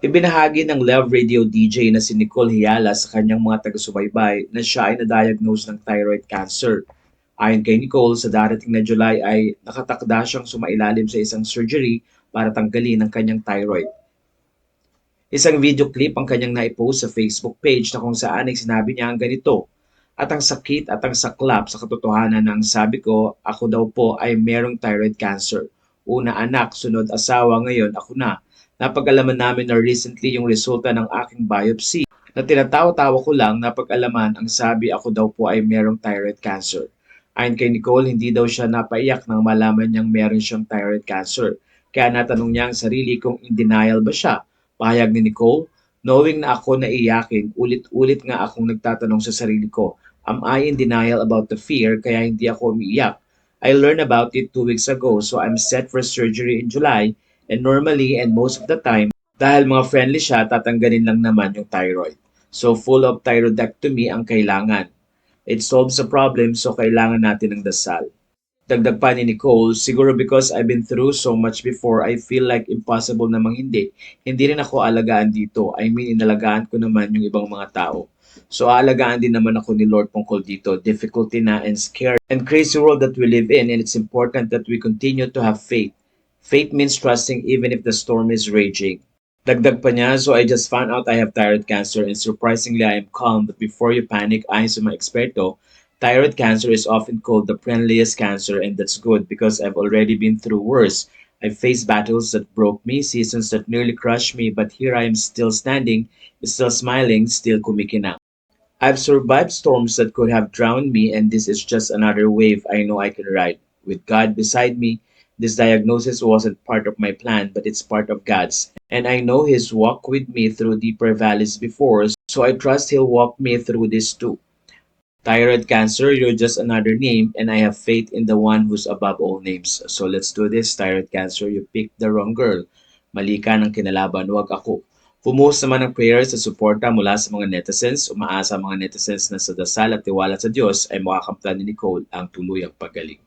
Ibinahagi ng Love Radio DJ na si Nicole Hiala sa kanyang mga taga-subaybay na siya ay na-diagnose ng thyroid cancer. Ayon kay Nicole, sa darating na July ay nakatakda siyang sumailalim sa isang surgery para tanggalin ang kanyang thyroid. Isang video clip ang kanyang naipost sa Facebook page na kung saan ay sinabi niya ang ganito, "At ang sakit at ang saklap sa katotohanan ng sabi ko, ako daw po ay merong thyroid cancer. Una anak, sunod asawa, ngayon ako na. Napag-alaman namin na recently yung resulta ng aking biopsy na tinatawa-tawa ko lang napag-alaman ang sabi ako daw po ay merong thyroid cancer." Ayon kay Nicole, hindi daw siya napaiyak nang malaman niyang meron siyang thyroid cancer. Kaya natanong niya ang sarili kung in denial ba siya. Pahayag ni Nicole, "Knowing na ako naiyakin, ulit-ulit nga akong nagtatanong sa sarili ko, am I in denial about the fear kaya hindi ako umiiyak? I learned about it 2 weeks ago so I'm set for surgery in July and normally and most of the time, dahil mga friendly siya, tatanggalin lang naman yung thyroid. So full of thyroidectomy ang kailangan. It solves the problem so kailangan natin ng dasal." Dagdag pa ni Nicole, "Siguro because I've been through so much before, I feel like impossible namang hindi. Hindi rin ako alagaan dito. I mean, inalagaan ko naman yung ibang mga tao. So, aalagaan din naman ako ni Lord tungkol dito. Difficulty na and scary and crazy world that we live in, and it's important that we continue to have faith. Faith means trusting even if the storm is raging." Dagdag pa niya, "So I just found out I have thyroid cancer and surprisingly I am calm, but before you panic, ayon sa mga eksperto, thyroid cancer is often called the friendliest cancer, and that's good because I've already been through worse. I've faced battles that broke me, seasons that nearly crushed me, but here I am still standing, still smiling, still kumikinang. I've survived storms that could have drowned me, and this is just another wave I know I can ride. With God beside me, this diagnosis wasn't part of my plan, but it's part of God's. And I know He's walked with me through deeper valleys before, so I trust He'll walk me through this too. Thyroid cancer, you're just another name, and I have faith in the one who's above all names. So let's do this, thyroid cancer. You picked the wrong girl. Mali ka ng kinalaban, wag ako." Pumuhos naman ng prayers sa suporta mula sa mga netizens. Umaasa ang mga netizens na sa dasal at tiwala sa Diyos ay makakamtan ni Nicole ang tuluyang paggaling.